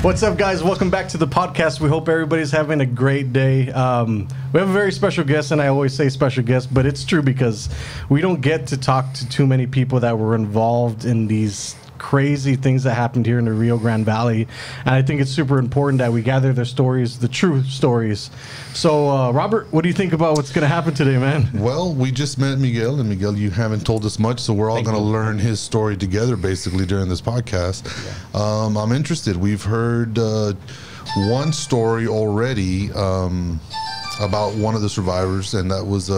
What's up, guys? Welcome back to the podcast. We hope everybody's having a great day. We have a very special guest, and I always say special guest, but it's true because we don't get to talk to too many people that were involved in these crazy things that happened here in the Rio Grande Valley. And I think it's super important that we gather their stories, the true stories. So, Robert, what do you think about what's going to happen today, man? Well, we just met Miguel, and Miguel, you haven't told us much, so we're all going to learn his story together, basically, during this podcast. Yeah. I'm interested. We've heard one story already about one of the survivors, and that was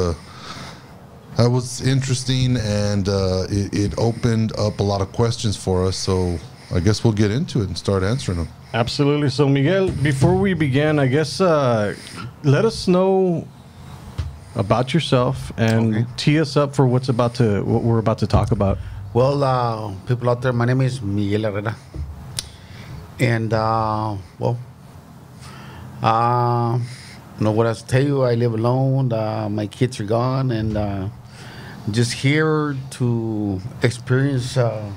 interesting, and it opened up a lot of questions for us, so I guess we'll get into it and start answering them. Absolutely. So, Miguel, before we begin, I guess let us know about yourself and tee us up for what we're about to talk about. Well, people out there, my name is Miguel Herrera, and know what else to tell you. I live alone. My kids are gone, and just here to experience again,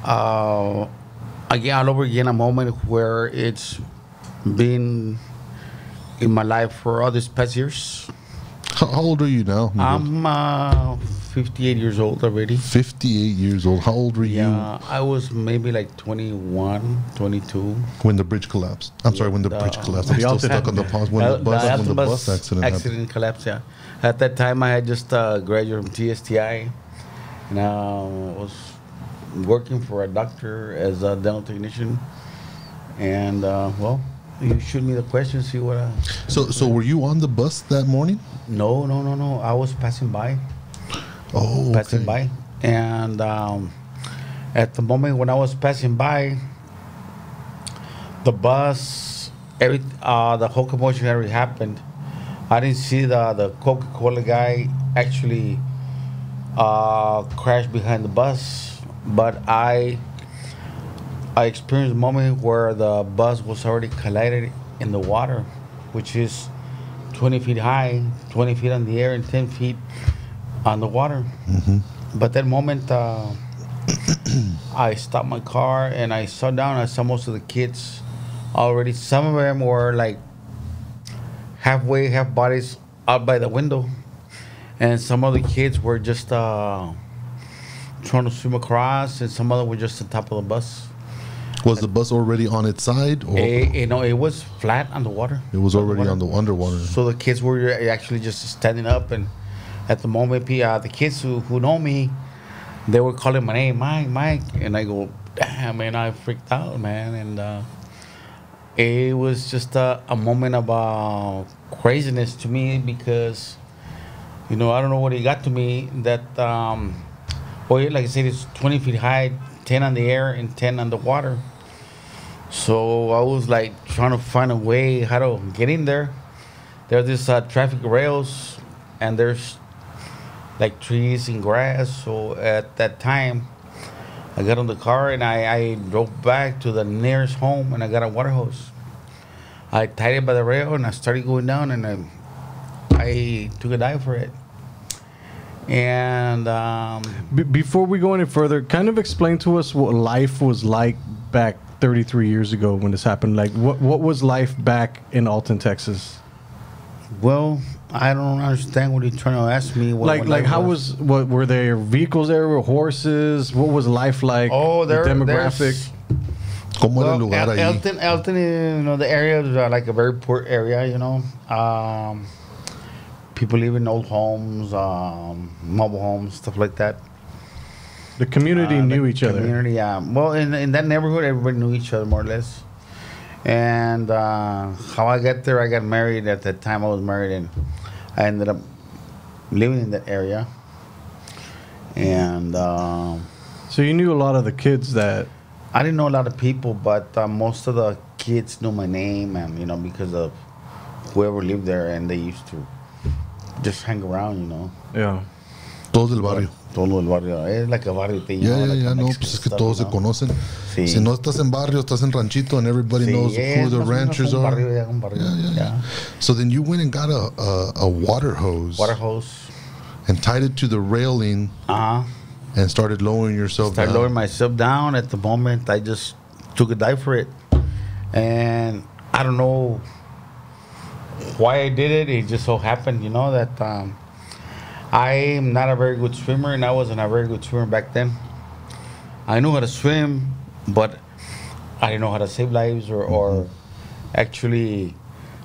all over again, a moment where it's been in my life for all these past years. How old are you now, Miguel? I'm 58 years old already. 58 years old. How old were you? Yeah, I was maybe like 21, 22. When the bridge collapsed. I'm sorry, when the bridge collapsed. I'm still stuck on the pause. When the bus accident collapsed, yeah. At that time, I had just graduated from TSTI. And I was working for a doctor as a dental technician. And, you shoot me the question, see what I... So were you on the bus that morning? No. I was passing by. Oh, passing by. And at the moment when I was passing by, the bus, the whole commotion already happened. I didn't see the Coca-Cola guy actually crash behind the bus, but I experienced a moment where the bus was already collided in the water, which is 20 feet high, 20 feet in the air, and 10 feet on the water. Mm-hmm. But that moment, I stopped my car and I saw down. I saw most of the kids already. Some of them were like half bodies out by the window, and some of the kids were just trying to swim across, and some of them were just on top of the bus. Was the bus already on its side? Or? It was flat on the water. It was already on the underwater. So the kids were actually just standing up, and at the moment, the kids who know me, they were calling my name, Mike, and I go, damn, man, I freaked out, man, and it was just a moment of craziness to me because, I don't know what it got to me that, like I said, it's 20 feet high, 10 on the air, and 10 on the water. So I was like trying to find a way how to get in there. There's this traffic rails, and there's like trees and grass. So at that time, I got on the car and I drove back to the nearest home, and I got a water hose. I tied it by the rail and I started going down, and I took a dive for it. And before we go any further, kind of explain to us what life was like back 33 years ago when this happened. Like, what was life back in Alton, Texas? Well, I don't understand what you're trying to ask me. What were there vehicles there? Were horses? What was life like? Oh, the demographic. Alton, the area is like a very poor area. People live in old homes, mobile homes, stuff like that. The community knew each other. Yeah. Well, in that neighborhood, everybody knew each other more or less. And how I got there, I got married at that time. I was married, and I ended up living in that area. And so you knew a lot of the kids that... I didn't know a lot of people, but most of the kids knew my name, and because of whoever lived there, and they used to just hang around, Yeah. Todos del barrio. Todo el barrio. Es like a barrio thing. No, pues es que todos se conocen. Sí. Si no estás en barrio, estás en ranchito, and everybody knows who the ranchers are. Yeah. So then you went and got a water hose. Water hose. And tied it to the railing. And started lowering yourself down. Started lowering myself down. At the moment, I just took a dive for it. And I don't know why I did it. It just so happened, that I am not a very good swimmer, and I wasn't a very good swimmer back then. I knew how to swim, but I didn't know how to save lives or actually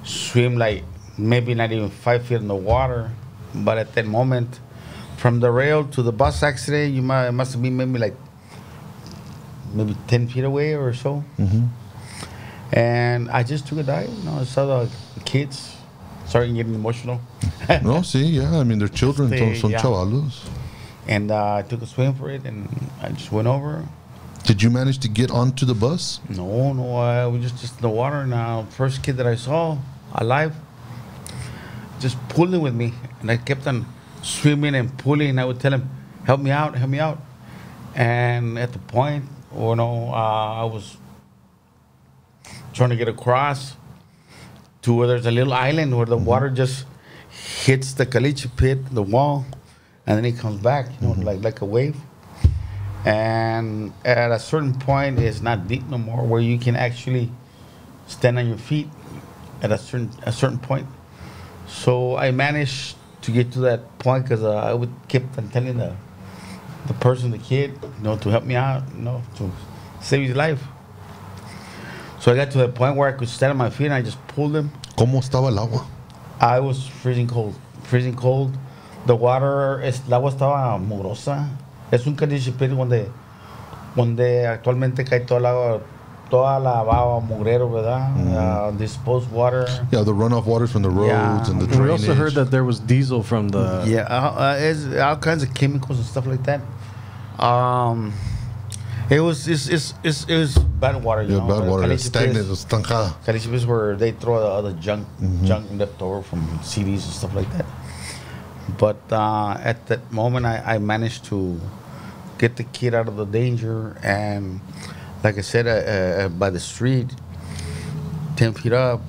swim like maybe not even 5 feet in the water. But at that moment, from the rail to the bus accident, it must have been maybe 10 feet away or so. And I just took a dive. I saw the kids starting getting emotional. No, see, yeah. I mean, they're children, son yeah. chavalos. And I took a swim for it, and I just went over. Did you manage to get onto the bus? No, I was just in the water. And first kid that I saw alive just pulled it with me. And I kept on swimming and pulling. And I would tell him, help me out, help me out. And at the point, I was trying to get across to where there's a little island where the water just hits the caliche pit, the wall, and then it comes back, like a wave. And at a certain point, it's not deep no more, where you can actually stand on your feet at a certain point. So I managed to get to that point because I would keep on telling the kid, to help me out, to save his life. So I got to the point where I could stand on my feet, and I just pulled him. ¿Cómo estaba el agua? I was freezing cold. The agua estaba mugrosa. Es un caliche pit donde actualmente cae toda la baba, mugrero, ¿verdad? Disposed water. Yeah, the runoff waters from the roads and the drainage. We also heard that there was diesel from the... Yeah, it's all kinds of chemicals and stuff like that. It was bad water, bad water. It's stagnant, it's estancada. Caliche pits where they throw all the junk left over from CDs and stuff like that. But at that moment, I managed to get the kid out of the danger, and like I said, by the street, 10 feet up,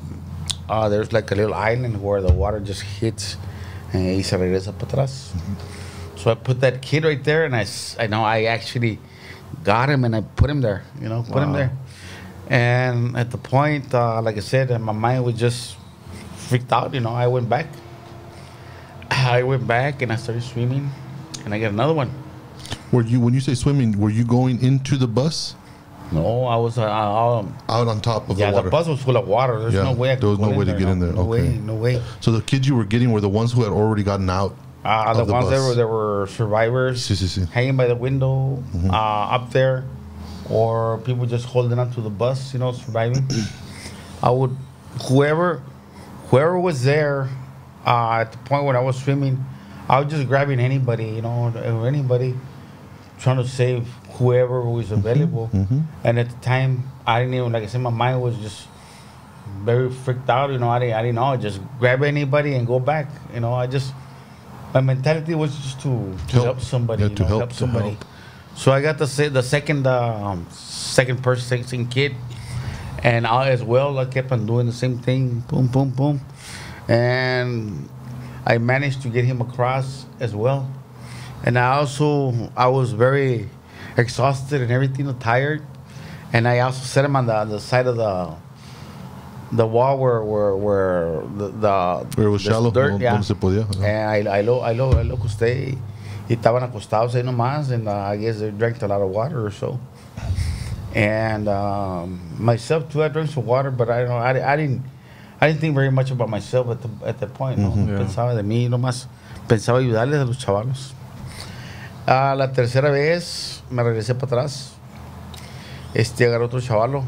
there's like a little island where the water just hits and y se regresa para atrás. So I put that kid right there, and I actually got him, and I put him there, put him there. And at the point, like I said, my mind was just freaked out, I went back. And I started swimming, and I got another one. When you say swimming, were you going into the bus? No, I was out on top of the water. Yeah, the bus was full of water. There's no way I could there was no way to get in there. No way. So the kids you were getting were the ones who had already gotten out. The ones that were survivors, hanging by the window, up there, or people just holding onto the bus, surviving. Whoever was there at the point when I was swimming, I was just grabbing anybody, or anybody, trying to save whoever was available. And at the time, I didn't even, like I said, my mind was just very freaked out. I didn't know. Just grab anybody and go back. My mentality was just to help somebody. To help somebody. So I got the second kid, and I as well. I kept on doing the same thing. Boom, boom, boom, and I managed to get him across as well. And I was very exhausted and everything, tired. And I also set him on the side of the wall where it was shallow, dirt, yeah. se podía. And I lo acosté y estaban acostados ahí nomás, and I guess they drank a lot of water or so. And myself too, I drank some water, but I didn't think very much about myself at that point. Pensaba de mí nomás, pensaba ayudarles a los chavalos. La tercera vez me regresé para atrás. Agarré otro chavalo,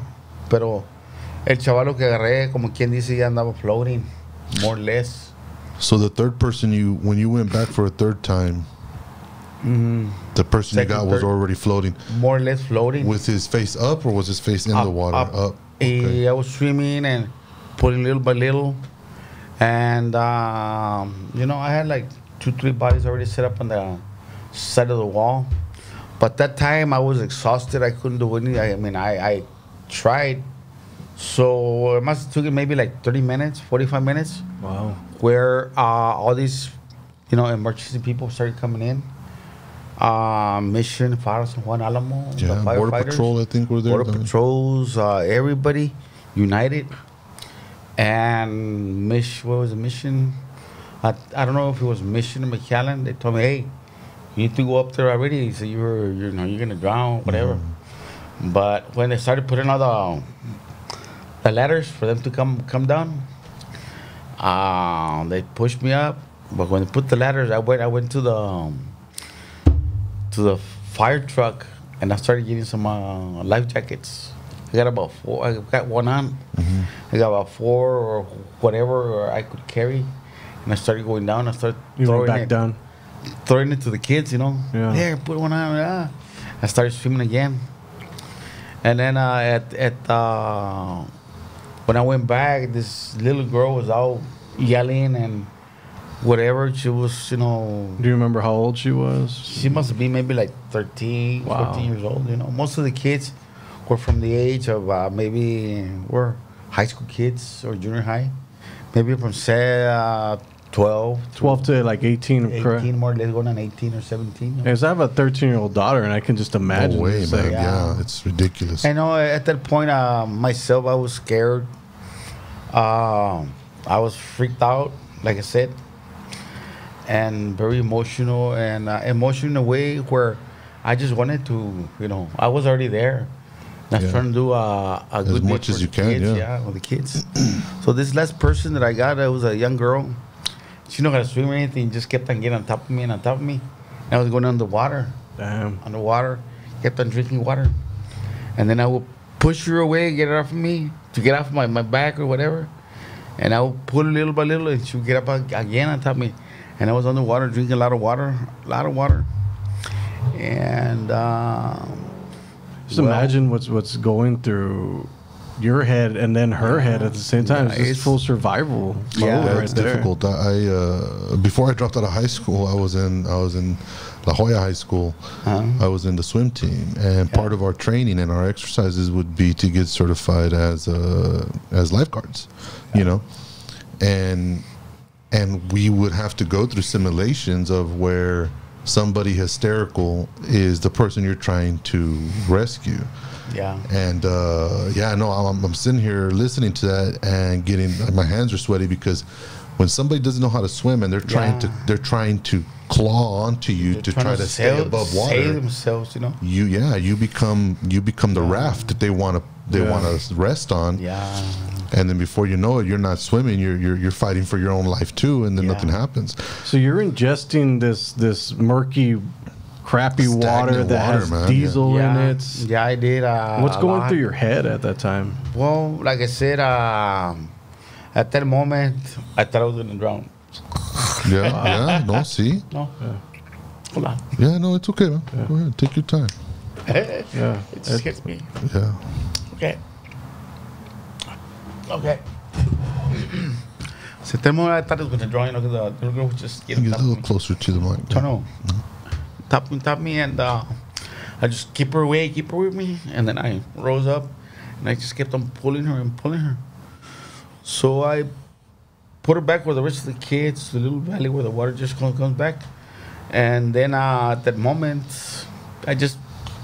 pero el chavalo que agarré, como quien dice, ya andaba floating, more or less. So the third person when you went back for a third time, the person you got was already floating. More or less floating. With his face up, or was his face in the water? Up. Okay. I was swimming and pulling little by little. And, I had like 2-3 bodies already set up on the side of the wall. But that time I was exhausted. I couldn't do anything. I tried. So it must have taken maybe like 30 minutes, 45 minutes. Wow. Where all these, emergency people started coming in. Mission, Faro, San Juan, Alamo, the firefighters. Border Patrol, I think, were there. Border Patrols, everybody United. And what was the mission? I don't know if it was Mission or McAllen. They told me, hey, you need to go up there already. So you're gonna drown, whatever. But when they started putting all the ladders for them to come down, they pushed me up. But when they put the ladders, I went to the fire truck and I started getting some life jackets. I got about 4. I got one on. I got about 4 or whatever I could carry. And I started going down. I started throwing it to the kids, you know. Yeah. There, put one on. Yeah. I started swimming again. And then when I went back, this little girl was out yelling and whatever. She was, you know. Do you remember how old she was? She must have been maybe like 13, 14 years old, you know. Most of the kids were from the age of were high school kids or junior high. Maybe from, say, 12 to like 18, 18 correct? more or less, going on 18 or 17. Because I have a 13-year-old daughter, and I can just imagine. No way, this, man. like, Yeah, it's ridiculous. I know at that point, myself, I was scared. I was freaked out, like I said, and very emotional, and emotional in a way where I just wanted to, you know, I was already there. I was trying to do a good as much as you can, with the kids. So this last person that I got, it was a young girl. She didn't know how to swim or anything. Just kept on getting on top of me and on top of me. And I was going underwater. Damn. Underwater. Kept on drinking water. And then I would push her away, get her off of me, to get off my back or whatever. And I would pull her little by little, and she would get up again on top of me. And I was underwater, drinking a lot of water. And just imagine what's going through your head and then her head at the same time. It's just full survival mode right it's there. difficult. Before I dropped out of high school, I was in La Jolla High School. I was in the swim team, and part of our training and our exercises would be to get certified as lifeguards. You know, and we would have to go through simulations of where somebody hysterical is the person you're trying to rescue. Yeah. And I'm sitting here listening to that and getting, my hands are sweaty, because when somebody doesn't know how to swim and they're trying to claw onto you to try to stay above water, save themselves, you know. You become the raft that they want to rest on. Yeah. And then before you know it, you're not swimming. You're fighting for your own life too, and then nothing happens. So you're ingesting this murky, crappy water that has diesel in it. Yeah, I did. What's going through your head at that time? Well, like I said, at that moment, I thought I was going to drown. No, see? No. Hold on. Yeah, no, it's okay, man. Go ahead, take your time. It scares me. Yeah. Okay. So that moment, I thought it was going to drown, you know, because the little girl was just getting Get a little closer to the mic. Tap me, and I just keep her with me, and then I rose up, and I just kept on pulling her. So I put her back with the rest of the kids, the little valley where the water just comes back, and then at that moment, I just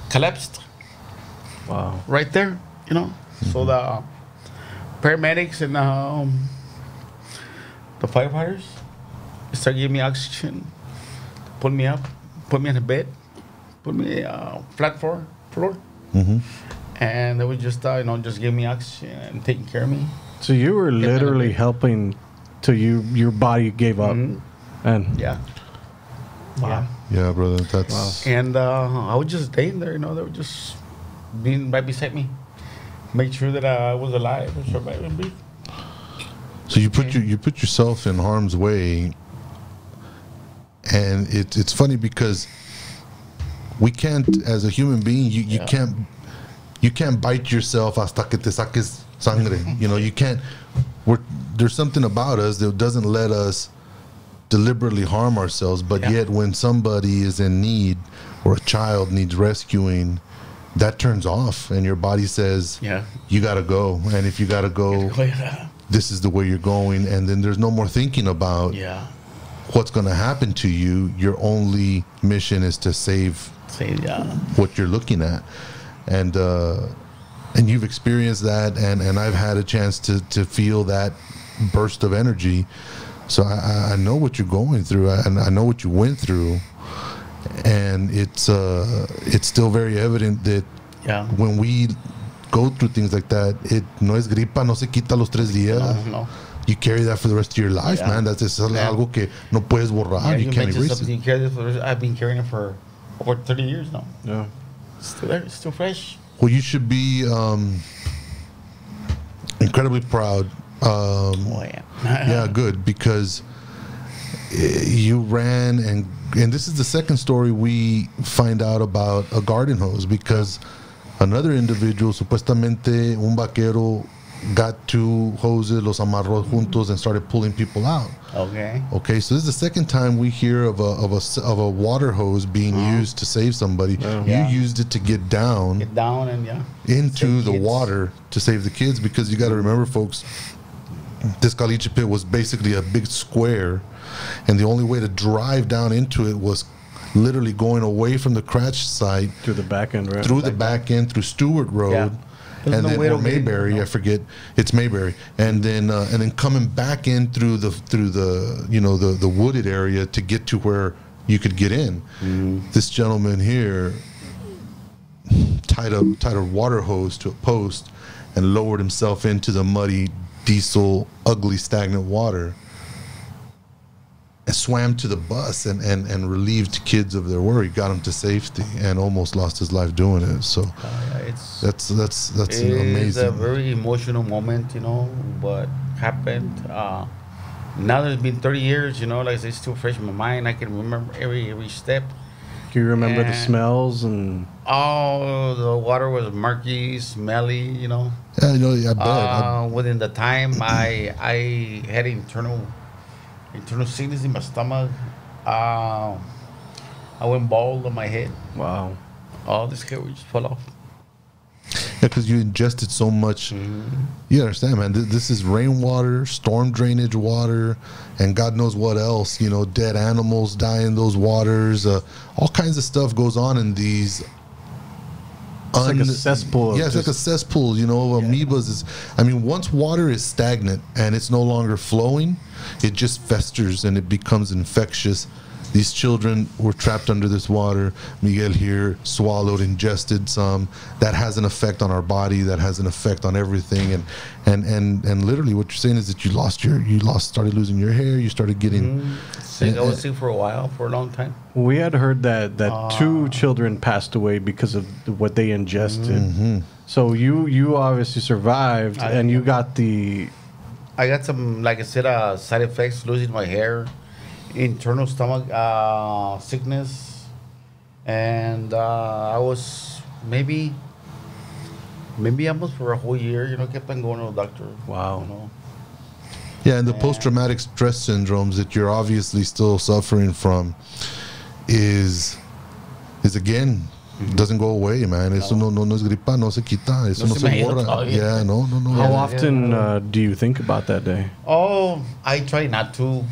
collapsed. Wow. Right there, you know. So the paramedics and the firefighters started giving me oxygen, pulled me up, put me on a bed, put me flat floor, and they would just just give me oxygen and taking care of me. So you were literally helping till your body gave up, and Wow. Yeah, brother, that's. Wow. And I was just staying there, you know. They were just being right beside me, make sure that I was alive and survive and breathe. So you put yourself in harm's way, and it's funny because we can't, as a human being, you can't bite yourself hasta que te saques sangre. You know, you can't. There's something about us that doesn't let us deliberately harm ourselves, but yet when somebody is in need or a child needs rescuing, that turns off and your body says, you gotta go. And if you gotta go, this is the way you're going. And then there's no more thinking about what's gonna happen to you. Your only mission is to save what you're looking at. And and you've experienced that, and I've had a chance to feel that burst of energy. So I know what you're going through, and I know what you went through, and it's still very evident that when we go through things like that, it no es gripa, no se quita los 3 días. No. You carry that for the rest of your life, man. That's algo que no puedes borrar. You can't erase it. You carry this I've been carrying it for over 30 years now. Yeah. Still there, still fresh. Well, you should be incredibly proud. Yeah, good, because you ran, and this is the second story we find out about a garden hose, because another individual, supuestamente un vaquero, got 2 hoses, los amarró juntos, and started pulling people out. Okay, so this is the second time we hear of a water hose being used to save somebody. You used it to get down and into the water to save the kids, because you got to remember, folks, this caliche pit was basically a big square, and the only way to drive down into it was literally going away from the crash site through the back end, right? Through the back end, through Stewart Road. And then or Mayberry, I forget. It's Mayberry, and then coming back in through the the wooded area to get to where you could get in. This gentleman here tied a water hose to a post and lowered himself into the muddy, diesel, ugly, stagnant water, and swam to the bus and relieved kids of their worry, got them to safety, and almost lost his life doing it. So that's amazing. It's a very emotional moment, what happened. Now there's been 30 years, like I said, it's still fresh in my mind. I can remember every step. Do you remember the smells and? Oh, the water was murky, smelly, Yeah, I bet. Within the time, I had internal sickness in my stomach. I went bald on my head. Wow. All this hair just fell off. Yeah, because you ingested so much. You understand, man. This is rainwater, storm drainage water, and God knows what else. Dead animals die in those waters. All kinds of stuff goes on in these. It's like a cesspool. Yeah, it's like a cesspool. Amoebas once water is stagnant and it's no longer flowing, it just festers and it becomes infectious. These children were trapped under this water. Miguel here swallowed, ingested some. That has an effect on our body. That has an effect on everything. And literally, what you're saying is that you started losing your hair. You started getting sick. I was sick for a long time. We had heard that 2 children passed away because of what they ingested. So you obviously survived, and you got the. I got some, like I said, side effects: losing my hair, internal stomach sickness, and I was maybe almost for a whole year. Kept on going to the doctor. Wow. Yeah, and the post-traumatic stress syndromes that you're obviously still suffering from is again, doesn't go away, man. Eso no es gripa, no se quita, eso no se borra. Yeah, no. How often do you think about that day? Oh, I try not to.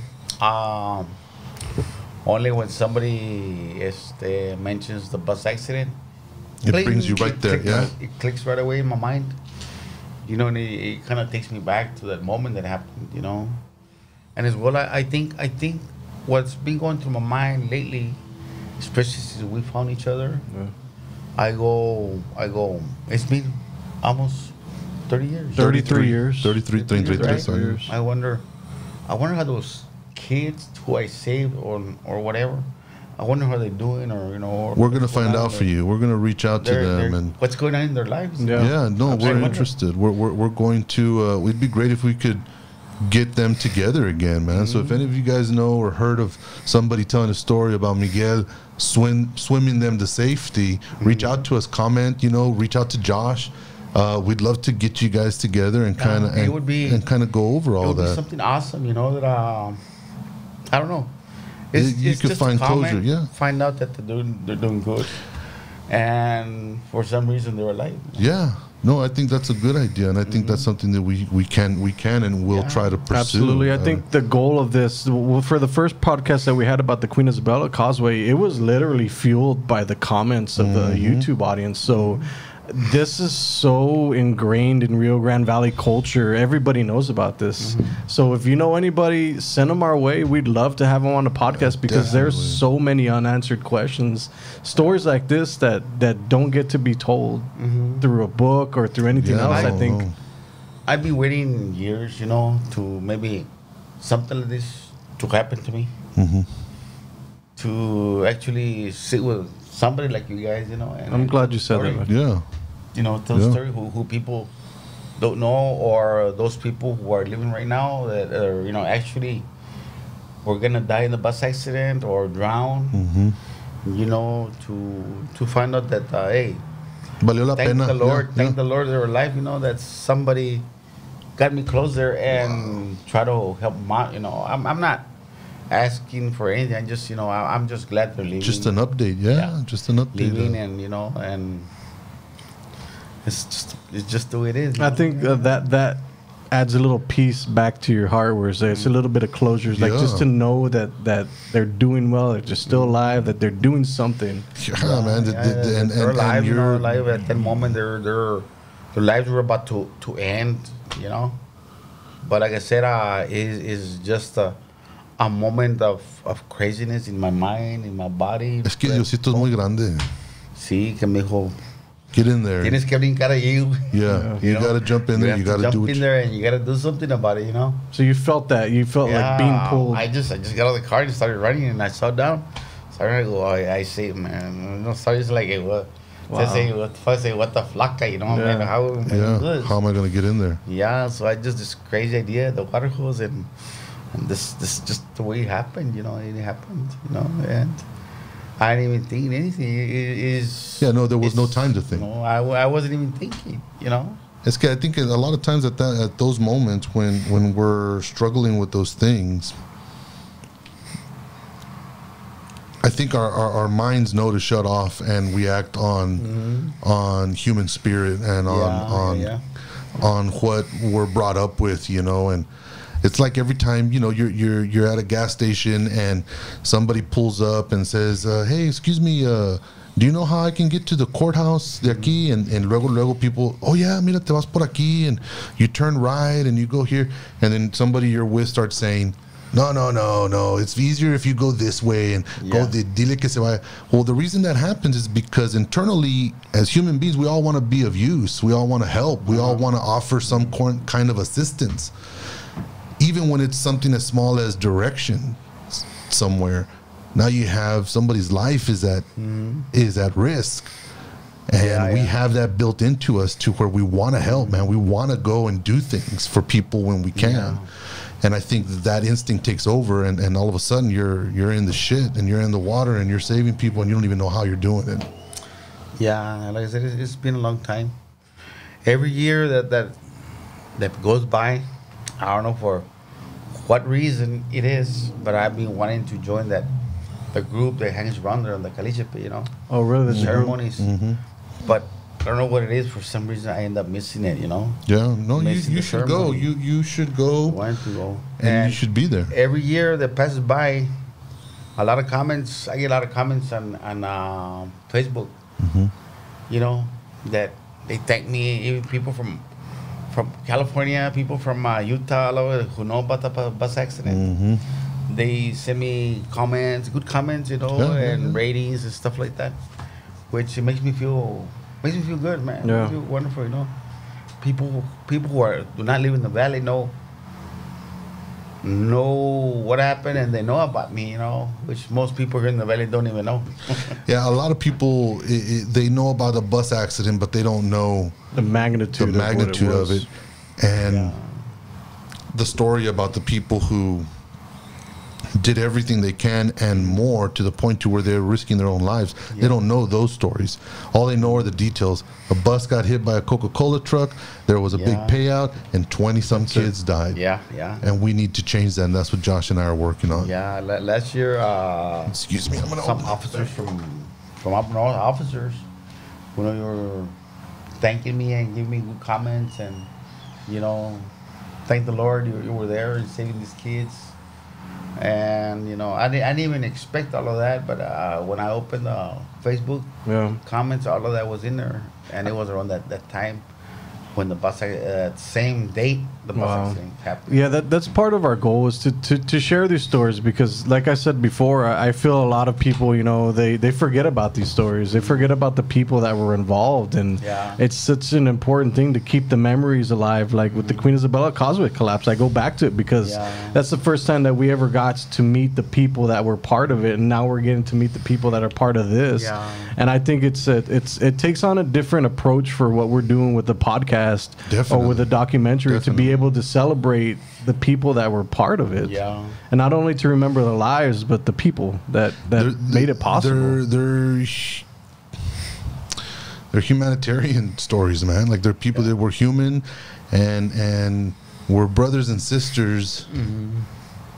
Only when somebody mentions the bus accident. It brings you right there, It clicks right away in my mind. And it kind of takes me back to that moment that happened, And as well, I think what's been going through my mind lately, especially since we found each other, I go, it's been almost 30 years. 33 years. 33 right? years. I wonder how those kids who I saved or whatever, I wonder how they're doing, or we're gonna find out for you. We're gonna reach out to them and what's going on in their lives. Yeah, no, we're interested. We're going to. It'd be great if we could get them together again, man. So if any of you guys know or heard of somebody telling a story about Miguel swimming them to safety, reach out to us. Comment. Reach out to Josh. We'd love to get you guys together and kind of go over all that. It would be something awesome, that I don't know. You could just find closure, find out that they're doing good, and for some reason they're alive. Yeah, no, I think that's a good idea, and I think that's something that we can and will try to pursue. Absolutely, I think the goal of this, for the first podcast that we had about the Queen Isabella Causeway, it was literally fueled by the comments of the YouTube audience. So. this is so ingrained in Rio Grande Valley culture. Everybody knows about this. So if you know anybody, send them our way. We'd love to have them on the podcast because there's so many unanswered questions, stories like this that don't get to be told through a book or through anything else. I think I've been waiting years, to maybe something like this to happen to me. To actually sit with somebody like you guys, and I'm glad you said that. Yeah. Tell story who people don't know, or those people who are living right now that are, actually were gonna die in the bus accident or drown. To find out that hey, Valió la thank pena. the Lord, Yeah, thank the Lord they were alive. That somebody got me closer and try to help them out. I'm not asking for anything. I just, I'm just glad they're leaving. Just an update, yeah. Just an update. Leaving, and and it's just the way it is. I think that adds a little piece back to your heart, where it's a little bit of closure, like just to know that they're doing well, that they're still alive, that they're doing something. Yeah, man. And they're alive, and you're alive at that moment. Their lives were about to end, But like I said, is just a moment of craziness in my mind, in my body. Es que Diosito es muy grande. Sí, que me dijo, Get in there. tienes que brincar allí. Yeah, you got to jump in there. You got to do jump what in there, and you got to do something about it, So you felt that. You felt like being pulled. I just got out of the car and started running, and I sat down. Started to go, I say, man, started like, hey, what? Wow. Say, what the flaca, man, how am I gonna do this? How am I going to get in there? Yeah, so I just this crazy idea, the water hose, and this just the way it happened, it happened, and I didn't even think anything. Yeah, no, there was no time to think. No, I wasn't even thinking, It's que I think a lot of times at those moments when we're struggling with those things, I think our minds know to shut off, and we act on human spirit and on what we're brought up with, and it's like every time you're at a gas station and somebody pulls up and says, "Hey, excuse me, do you know how I can get to the courthouse de aquí?" And luego people, "Oh yeah, mira, te vas por aquí," and you turn right and you go here, and then somebody you're with starts saying, No. It's easier if you go this way and go dile que se vaya. Well, the reason that happens is because internally, as human beings, we all want to be of use. We all want to help. We all want to offer some kind of assistance, even when it's something as small as direction somewhere. Now you have somebody's life is at risk. And we have that built into us to where we want to help, man. We want to go and do things for people when we can. Yeah. And I think that instinct takes over, and all of a sudden you're in the shit and you're in the water and you're saving people and you don't even know how you're doing it. Yeah, like I said, it's been a long time. Every year that goes by, I don't know for what reason it is, but I've been wanting to join the group that hangs around there on the Calichepe, Oh, really? The ceremonies. But I don't know what it is. For some reason, I end up missing it, Yeah, no, you should go. You should go. I want to go. And you should be there. Every year that passes by, a lot of comments. I get a lot of comments on Facebook, that they thank me. Even people from California, people from Utah, all over, who know about the bus accident. They send me comments, good comments, and ratings and stuff like that, which it makes me feel good, man. Yeah. Makes me feel wonderful, People who do not live in the valley know what happened, and they know about me, which most people here in the valley don't even know. Yeah, a lot of people they know about the bus accident, but they don't know the magnitude of it, and the story about the people who did everything they can and more to the point to where they're risking their own lives. They don't know those stories. All they know are the details. A bus got hit by a Coca-Cola truck. There was a big payout, and 20-some kids died. Yeah. And we need to change that, and that's what Josh and I are working on. Yeah, last year, excuse me, I'm gonna some officers from up north, officers, you were thanking me and giving me good comments, and thank the Lord you were there and saving these kids. And I didn't even expect all of that, but when I opened Facebook comments, all of that was in there, and it was around that time when the bus same date the bus accident happened. Yeah, that's part of our goal is to share these stories, because like I said before, I feel a lot of people, they forget about these stories. They forget about the people that were involved, and it's such an important thing to keep the memories alive. Like with the Queen Isabella Causeway collapse, I go back to it because that's the first time that we ever got to meet the people that were part of it, and now we're getting to meet the people that are part of this. And I think it takes on a different approach for what we're doing with the podcast. Or with a documentary to be able to celebrate the people that were part of it, and not only to remember the lives, but the people that made it possible. They're humanitarian stories, man. Like they're people that were human, and we're brothers and sisters,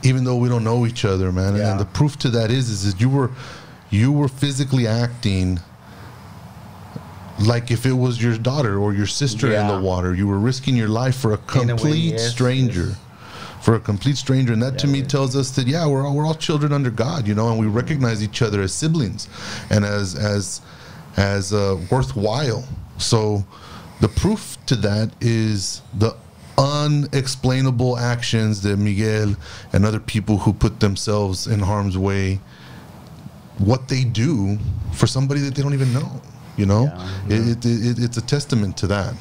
even though we don't know each other, man. And the proof to that is that you were physically acting like if it was your daughter or your sister in the water. You were risking your life for a complete stranger. For a complete stranger. And that to me tells us that, we're all children under God, and we recognize each other as siblings and as worthwhile. So the proof to that is the unexplainable actions that Miguel and other people who put themselves in harm's way, what they do for somebody that they don't even know. It's a testament to that.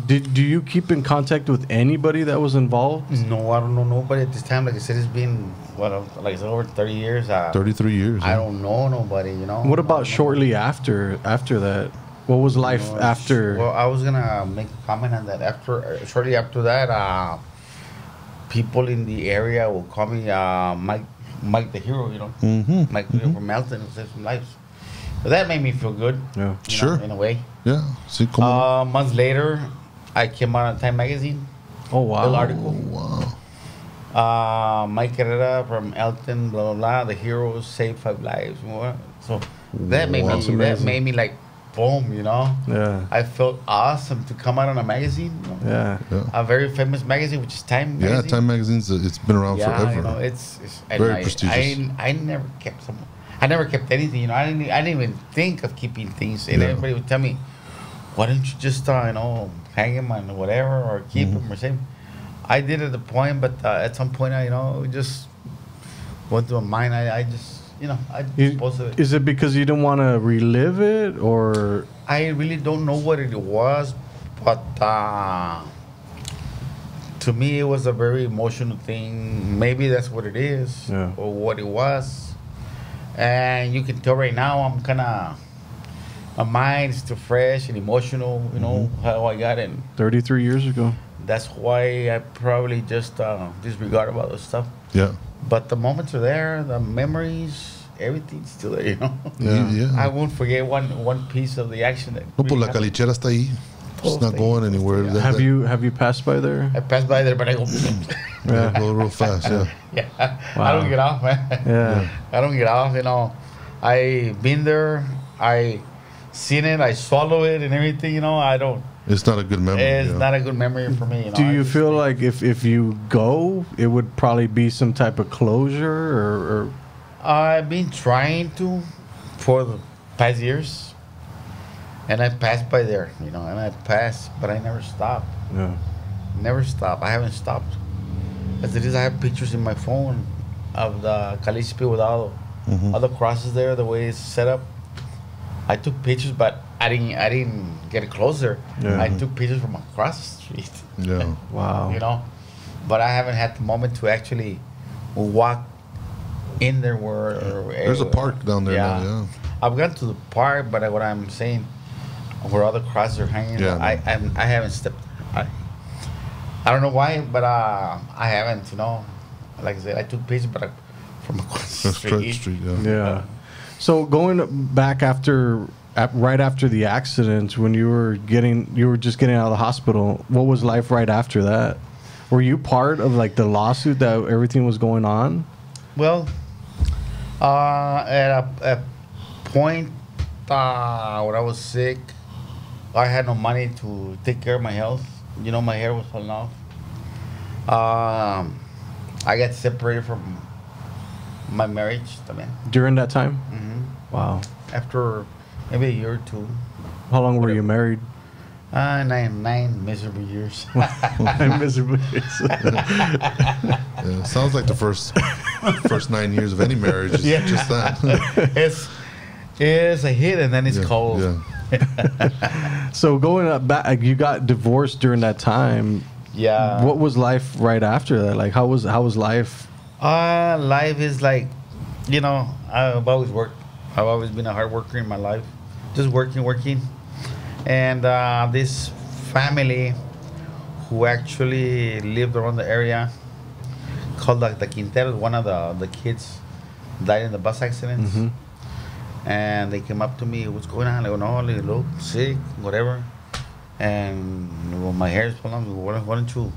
Do you keep in contact with anybody that was involved? No, I don't know nobody at this time. Like I said, it's been over 30 years. 33 years. I don't know nobody. What about shortly after that? What was life after? Well, I was gonna make a comment on that. Shortly after that, people in the area will call me Mike the Hero. Mike from Alton, who saved some lives. But that made me feel good. Yeah, sure. In a way. Yeah. See, come on. Months later, I came out on Time Magazine. Oh, wow. Little article. Oh, wow. Mike Herrera from Alton, blah, blah, blah. The heroes saved 5 lives. So that made me like, boom, Yeah. I felt awesome to come out on a magazine. Yeah. A very famous magazine, which is Time Magazine. Yeah, Time Magazine's, it's been around forever. It's very prestigious. I never kept anything, I didn't even think of keeping things. And everybody would tell me, why don't you just, hang them on whatever or keep them or save them? I did at the point, but at some point, it just went through my mind. I just, I disposed of it. Is it because you didn't want to relive it, or? I really don't know what it was, but to me, it was a very emotional thing. Maybe that's what it is, or what it was. And you can tell right now I'm kind of, my mind is still fresh and emotional, how I got in. 33 years ago. That's why I probably just disregard about this stuff. Yeah. But the moments are there, the memories, everything's still there, Yeah. I won't forget one piece of the action that No, pues la calichera está ahí. It's not going anywhere. Have you passed by there? I passed by there, but I go... Go real fast, Yeah. Wow. I don't get off, man. Yeah. I don't get off, I been there, I seen it, I swallow it and everything, I don't... It's not a good memory. It's not a good memory for me. Do you feel like if you go, it would probably be some type of closure, or? I've been trying to for the past years, and I passed by there, and I passed, but I never stopped. Yeah. Never stopped. I haven't stopped. As it is, I have pictures in my phone of the Calispe with all the crosses there, the way it's set up. I took pictures, but I didn't get closer. Yeah. I took pictures from across the street. Yeah. Wow. But I haven't had the moment to actually walk in there There's a park down there now, yeah. I've gone to the park, but what I'm saying, where other crosses are hanging, I haven't stepped. I don't know why, but I haven't, Like I said, I took pictures, but from across the street. Yeah. So going back right after the accident, when you were just getting out of the hospital, what was life right after that? Were you part of like the lawsuit that everything was going on? Well, at a point when I was sick, I had no money to take care of my health. My hair was falling off. I got separated from my marriage también. During that time? Mm-hmm. Wow. After maybe a year or two. How long were you married? 9 miserable years. 9 miserable years. Yeah, sounds like the first 9 years of any marriage is just that. It's a hit and then it's cold. Yeah. So going back, you got divorced during that time. Yeah. What was life right after that? Like, how was life? Life is like, I've always worked. I've always been a hard worker in my life. Just working. And this family who actually lived around the area called the Quinteros, one of the kids died in the bus accidents. Mm-hmm. And they came up to me, what's going on? I go, no, they look sick, whatever. And my hair is pulling on me. Why don't you?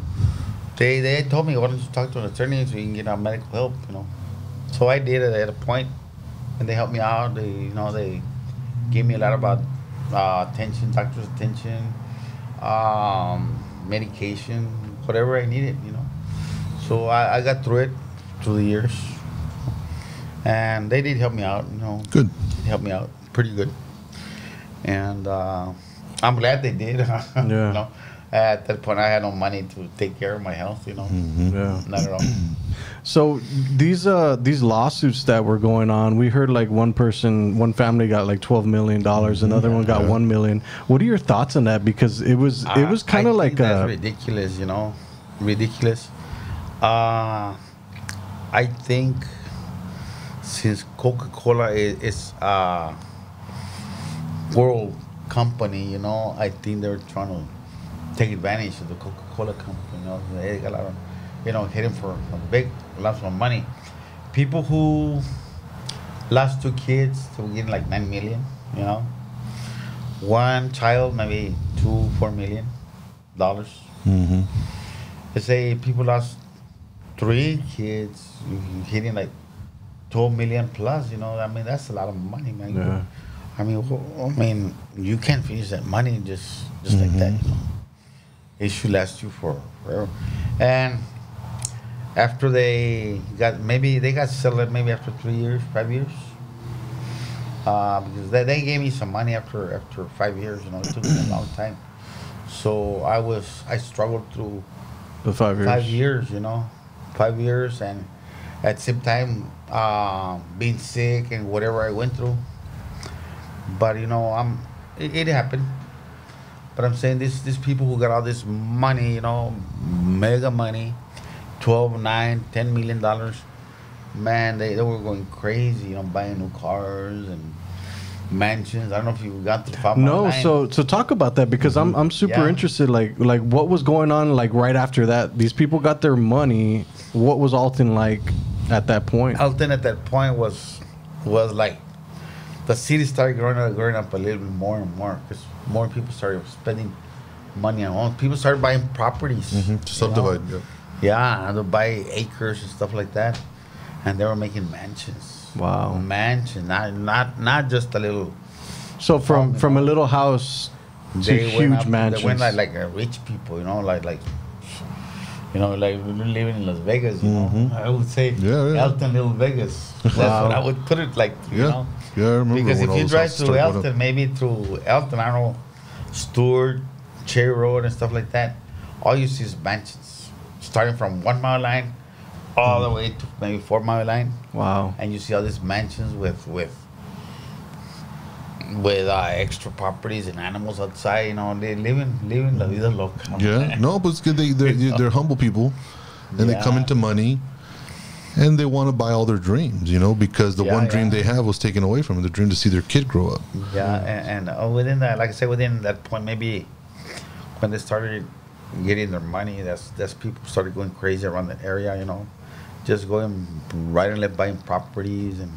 They told me, why don't you talk to an attorney so you can get medical help, So I did it at a point, and they helped me out. They gave me a lot about attention, doctor's attention, medication, whatever I needed, So I got through the years. And they did help me out, Good. They helped me out pretty good. And I'm glad they did. Yeah. At that point, I had no money to take care of my health, Mm-hmm. Yeah. Not at all. So these lawsuits that were going on, we heard like one family got like $12 million, another one got $1 million. What are your thoughts on that? Because it was kind of like that's ridiculous, ridiculous. I think since Coca-Cola is a world company, I think they're trying to take advantage of the Coca-Cola company. They got a lot of, hitting for big lots of money. People who lost 2 kids, they were getting like $9 million. One child maybe $4 million. Mm-hmm. They say people lost 3 kids, hitting like 12 million plus. That's a lot of money, man. Yeah. I mean, you can't finish that money just like that. It should last you forever. And after they got settled maybe after 3 years, 5 years. Because they gave me some money after 5 years. It took me a long time. So I struggled through the 5 years. 5 years, 5 years, and at the same time being sick and whatever I went through. But it happened. But I'm saying these people who got all this money, mega money, $12, $9, $10 million, man, they were going crazy, buying new cars and mansions. I don't know if you got the family. No, so talk about that, because I'm super interested. Like what was going on like right after that? These people got their money. What was Alton like at that point? Alton at that point was like the city started growing up a little bit more and more, because more people started spending money on homes. People started buying properties. To subdivide. Yeah, to buy acres and stuff like that, and they were making mansions. Wow, mansions, not just a little. So from a little house to huge mansions. They went like rich people, like living in Las Vegas. I would say Alton, Little Vegas. That's what I would put it like. Yeah, I remember. Because if you drive through Alton, maybe through Alton, I don't know, Stewart, Cherry Road, and stuff like that, all you see is mansions, starting from 1 mile line all the way to maybe 4 mile line. Wow. And you see all these mansions with extra properties and animals outside. They living la vida loca. Yeah, no, but it's good. They're humble people, and they come into money, and they want to buy all their dreams. Because the one dream they have was taken away from them. The dream to see their kid grow up. Yeah, and within that, like I said, within that point, maybe when they started getting their money, that's people started going crazy around that area. Just going right and left, buying properties and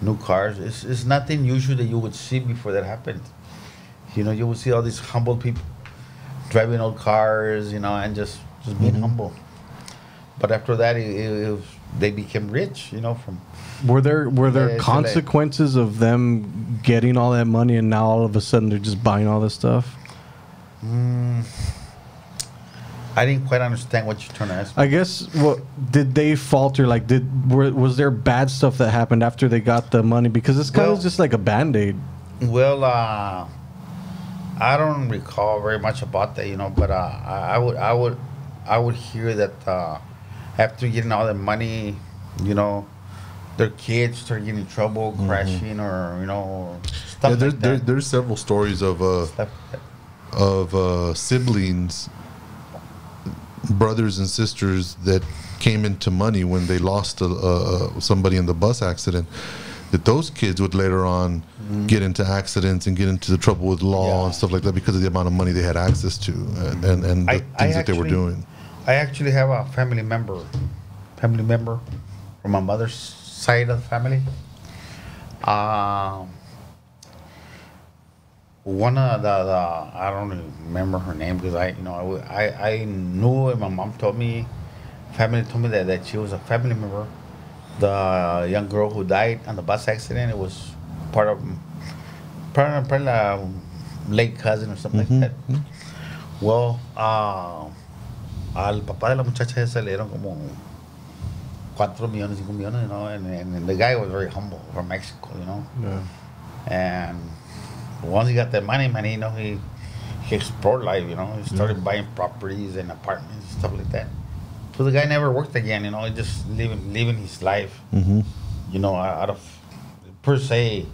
new cars. It's nothing usual that you would see before that happened. You would see all these humble people driving old cars, and just being humble. But after that, they became rich, from. Were there consequences of them getting all that money, and now all of a sudden they're just buying all this stuff? I didn't quite understand what you're trying to ask. I guess what did they falter? Like, was there bad stuff that happened after they got the money? Because it's kind of just like a Band-Aid. Well, I don't recall very much about that, but I would hear that after getting all the money, their kids start getting in trouble, crashing, or stuff like that. There's several stories of siblings, brothers and sisters that came into money when they lost somebody in the bus accident. That those kids would later on get into accidents and get into the trouble with law and stuff like that because of the amount of money they had access to and the things that they were doing. I actually have a family member from my mother's side of the family. One of the I don't even remember her name because I knew it. My mom told me, family told me that she was a family member. The young girl who died on the bus accident, it was probably a late cousin or something like that. Well, al papá de la muchacha esa le dieron como 4 millones, 5 millones, and the guy was very humble from Mexico, Yeah. And once he got that money, man, he explored life, he started buying properties and apartments and stuff like that. So the guy never worked again, he just living his life, out of, per se,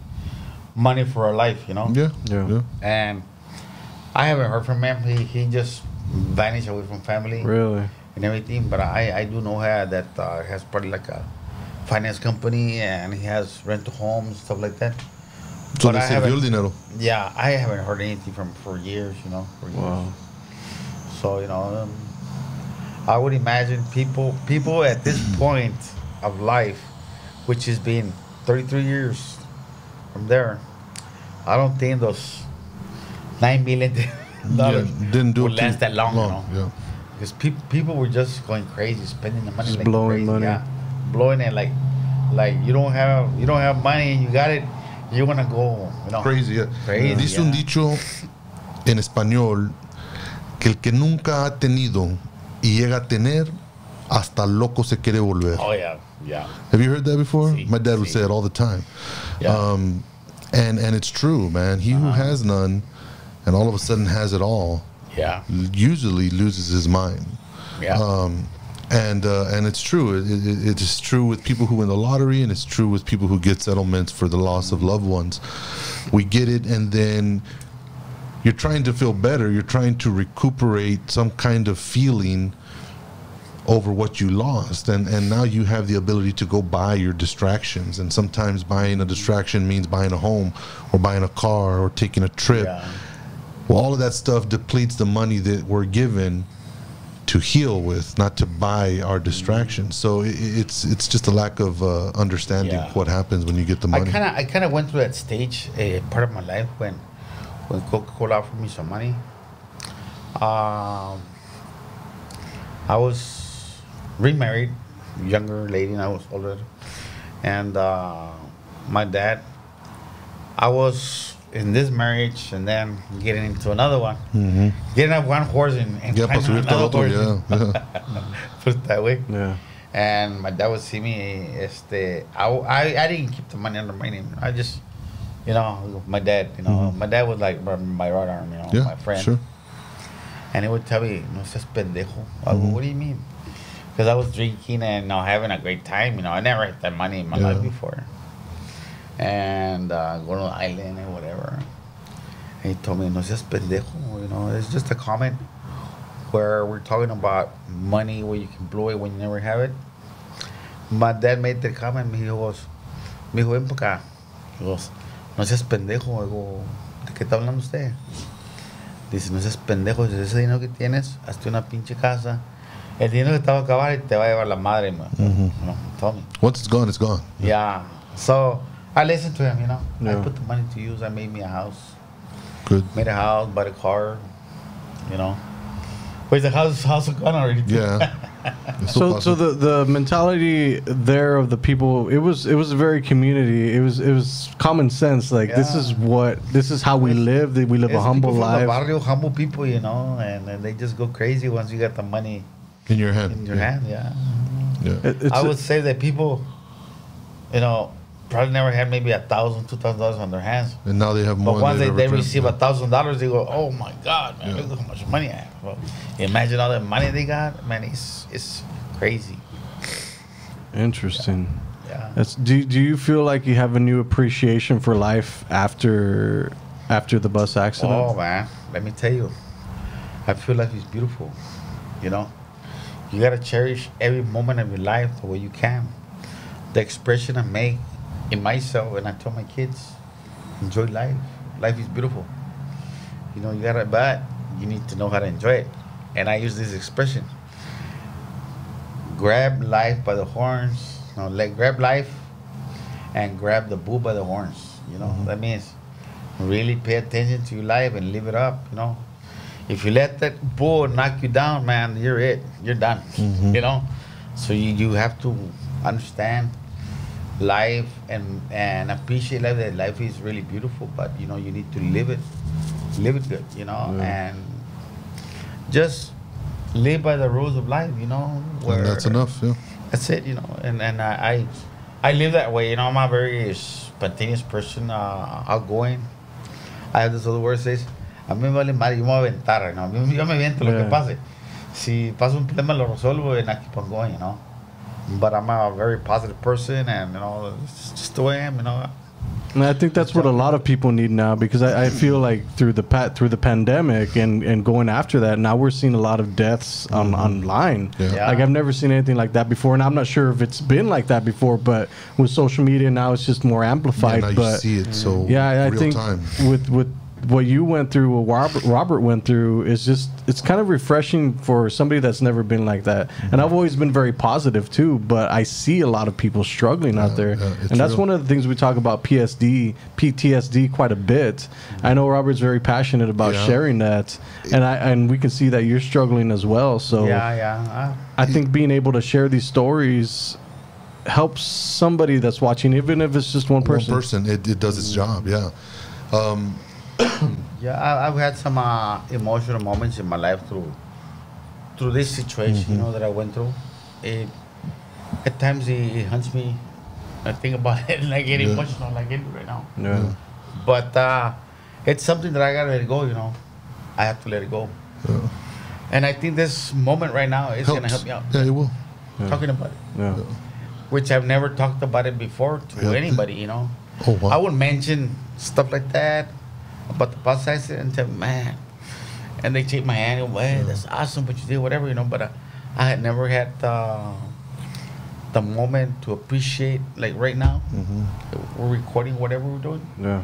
money for a life, Yeah. And I haven't heard from him. He just vanished away from family. Really? And everything. But I do know that has probably like a finance company and he has rental homes, stuff like that. So they save el dinero. Yeah, I haven't heard anything from for years, for years. Wow. So, I would imagine people at this point of life, which has been 33 years from there, I don't think those $9 million didn't do would last that long, Yeah. Because people were just going crazy, spending the money Just like blowing crazy. money. Yeah, blowing it like you don't have money and you got it, you're gonna go Crazy, yeah. Crazy, Dice un dicho en español que el que nunca ha tenido y llega a tener, hasta loco se quiere volver. Oh yeah. Have you heard that before? Sí, My dad would sí. say it all the time. Yeah. And it's true, man. He who has none and all of a sudden has it all Yeah. usually loses his mind. Yeah. And it's true. It is true with people who win the lottery, and it's true with people who get settlements for the loss of loved ones. We get it, and then you're trying to feel better. You're trying to recuperate some kind of feeling over what you lost, and now you have the ability to go buy your distractions. And sometimes buying a distraction means buying a home or buying a car or taking a trip. Yeah. Well, all of that stuff depletes the money that we're given to heal with, not to buy our distractions. So it's just a lack of understanding what happens when you get the money. I kind of went through that stage, part of my life when Coca-Cola offered me some money. I was remarried, younger lady, and I was older. And my dad, I was in this marriage and then getting into another one. Getting up one horse and climbing on another horse. Put it that way. Yeah. And my dad would see me. I didn't keep the money under my name. I just, my dad. My dad was like my right arm. My friend. Sure. And he would tell me, "No seas pendejo." I go, "What do you mean?" Because I was drinking and having a great time. I never had that money in my life before. And going to the island and whatever. And he told me, "No seas pendejo." It's just a comment where we're talking about money where you can blow it when you never have it. My dad made the comment. He goes, "Mijo, ven para acá." He goes, "No seas pendejo." I go, ¿de qué está hablando usted? Dice, "No seas pendejo. Si ese dinero que tienes, hazte una pinche casa. El dinero que te va a acabar y te va a llevar la madre." Told me. Once it's gone, it's gone. Yeah. So I listened to him, Yeah. I put the money to use. I made me a house. Good. Made a house, bought a car, Wait, the house is gone already. Too. Yeah. So the mentality there of the people, it was a very community. It was common sense. Like this is how we live. We live a humble life. The barrio, humble people, you know, and they just go crazy once you got the money in your hand. In your hand, yeah. Yeah. I would say that people, you know, probably never had maybe $1,000, $2,000 on their hands. And now they have more. But once they receive $1,000, they go, "Oh my God, man! Look how much money I have." Well, imagine all the money they got, man. It's crazy. Interesting. Yeah. Do you feel like you have a new appreciation for life after the bus accident? Oh man, let me tell you, I feel life is beautiful. You know, you gotta cherish every moment of your life the way you can. The expression I make in myself, and I tell my kids, enjoy life. Life is beautiful. You know, but you need to know how to enjoy it. And I use this expression: grab life by the horns. No, grab life and grab the bull by the horns. You know, that means really pay attention to your life and live it up. You know, if you let that bull knock you down, man, you're done. You know, so you have to understand life and appreciate life. That life is really beautiful, but you know, you need to live it good. You know, and just live by the rules of life. You know, and that's enough. Yeah. That's it, you know, and I live that way, you know. I'm a very spontaneous person, outgoing. I have this other word that says, a mí me vale madre, yo me voy a aventar, ¿no? Yo me aviento lo que pase. Si pasa un problema lo resuelvo and I keep on going, you know. But I'm a very positive person, and you know, it's just the way I am, you know. And I think that's what a lot of people need now, because I feel like through the pandemic and going after that, now we're seeing a lot of deaths online. Yeah. Like I've never seen anything like that before, and I'm not sure if it's been like that before, but with social media now it's just more amplified. Yeah, now but you see it so I real think time. with what you went through, what Robert went through, it's kind of refreshing for somebody that's never been like that. And I've always been very positive too, but I see a lot of people struggling out there. And that's one of the things we talk about PTSD quite a bit. I know Robert's very passionate about sharing that, and we can see that you're struggling as well. So I think being able to share these stories helps somebody that's watching, even if it's just one person. One person, it does its job. Yeah. I've had some emotional moments in my life through this situation, you know, that I went through. At times it haunts me. I think about it and I get emotional like I do right now. Yeah. But it's something that I gotta let it go, you know. I have to let it go. Yeah. And I think this moment right now is gonna help me out. Yeah, it will. Talking about it. Yeah. Which I've never talked about it before to anybody, you know. Oh, wow. I would mention stuff like that about the bus accident and tell me, man, and they take my hand and go, hey, that's awesome what you did, whatever, you know. But I had never had the moment to appreciate, like right now, we're recording whatever we're doing. Yeah.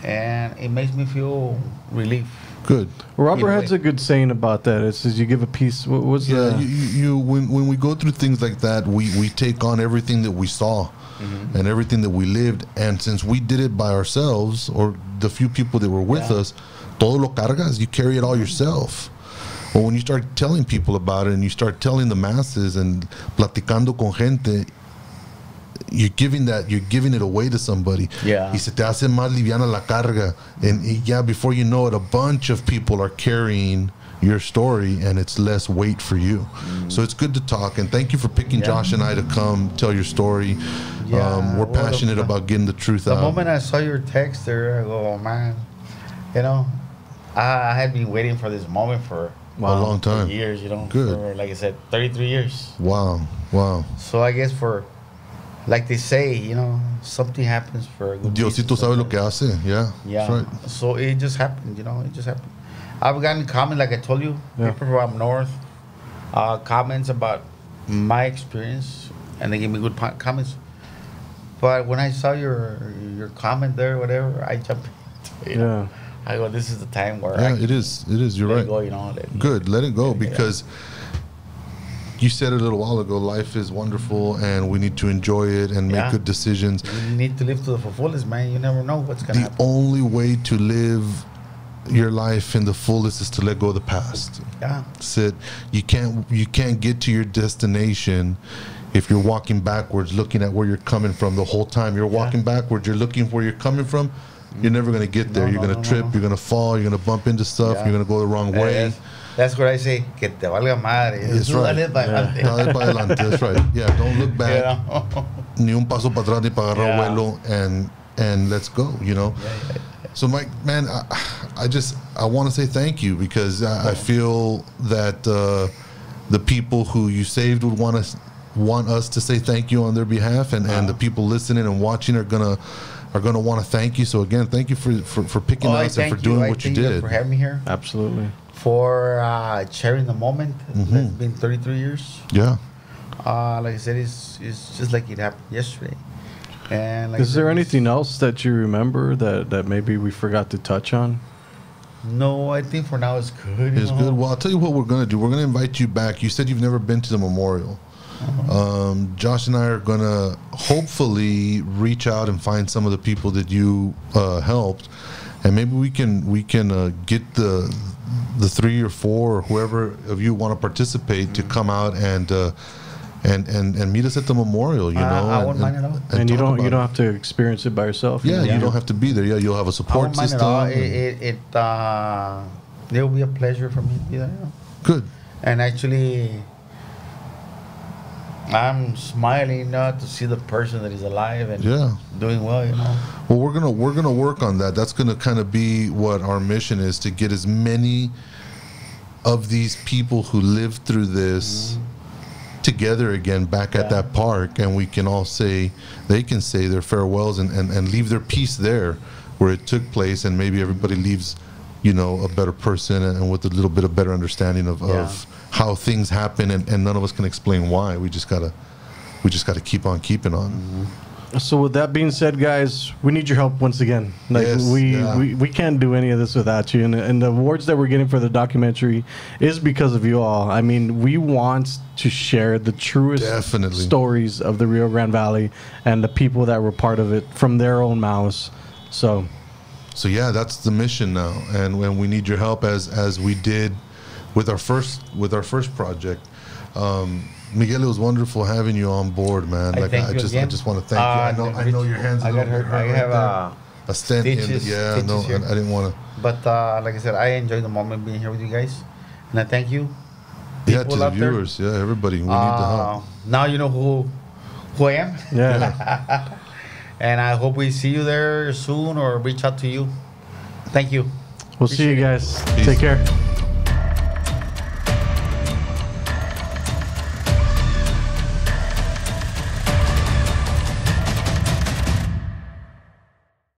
And it makes me feel relief. Good. Robert has a good saying about that. It says you give a piece. What's when we go through things like that, we take on everything that we saw and everything that we lived. And since we did it by ourselves, or the few people that were with us, todo lo cargas, you carry it all yourself. But when you start telling people about it and you start telling the masses and platicando con gente, you're giving it away to somebody. Yeah. Y se te hace más liviana la carga. And before you know it, a bunch of people are carrying your story and it's less weight for you. So it's good to talk, and thank you for picking Josh and I to come tell your story. We're passionate about getting the truth out. The moment I saw your text there, I go, oh man, you know, I had been waiting for this moment for a long time. For years, you know. Good. For, like I said, 33 years. Wow. So I guess like they say, you know, something happens for a good Diosito sabe lo que hace. Yeah. Yeah. That's right. So it just happened, you know. It just happened. I've gotten comments, like I told you, people from north, comments about my experience, and they give me good comments. But when I saw your comment there, whatever, I jumped into it. Yeah. I go, this is the time where it is. You're let right. it go, you know. Good. Let it go, because you said it a little while ago, life is wonderful and we need to enjoy it and make good decisions. You need to live to the fullest, man. You never know what's going to happen. The only way to live your life in the fullest is to let go of the past. Yeah. Sit. You can't get to your destination if you're walking backwards, looking at where you're coming from the whole time. You're walking backwards. You're looking where you're coming from. You're never gonna get there. You're gonna trip. You're gonna fall. You're gonna bump into stuff. You're gonna go the wrong way. That's what I say. Que te valga madre. That's right. Dale pa' adelante. Dale pa' adelante. That's right. Yeah. Don't look back. You know? Ni un paso para atrás ni para agarrar vuelo, and let's go. You know. So, Mike, man, I want to say thank you because I feel that the people who you saved would want us to say thank you on their behalf, and the people listening and watching are gonna want to thank you. So again, thank you for picking us and for doing what you did. For having me here. Absolutely. For sharing the moment. It's been 33 years. Yeah. Like I said, it's just like it happened yesterday. And like is there anything else that you remember that maybe we forgot to touch on? No, I think for now it's good. It's good. Well, I'll tell you what we're going to do. We're going to invite you back. You said you've never been to the memorial. Josh and I are going to hopefully reach out and find some of the people that you helped, and maybe we can get the 3 or 4 or whoever of you want to participate to come out and meet us at the memorial, you know. I wouldn't mind at all. And you don't have to experience it by yourself. Yeah, you don't have to be there. Yeah, you'll have a support system. It will be a pleasure for me to be there. You know? Good. And actually, I'm smiling now to see the person that is alive and doing well. You know. Well, we're gonna work on that. That's gonna kind of be what our mission is, to get as many of these people who lived through this together again back at that park, and we can all they can say their farewells and leave their piece there where it took place, and maybe everybody leaves, you know, a better person and with a little bit of better understanding of how things happen, and none of us can explain why. We just gotta keep on keeping on. So with that being said, guys, we need your help once again. Like we can't do any of this without you. And the awards that we're getting for the documentary is because of you all. I mean, we want to share the truest stories of the Rio Grande Valley and the people that were part of it from their own mouths. So yeah, that's the mission now, and when we need your help as we did with our first project. Miguel, it was wonderful having you on board, man. I just want to thank you. I know your hands. I got hurt. I have a stent. I didn't want to. But like I said, I enjoyed the moment being here with you guys, and I thank you. Yeah, to the viewers. Yeah, everybody. We need the help. Now you know who I am. Yeah. And I hope we see you there soon or reach out to you. Thank you. We'll see you guys. Peace. Take care.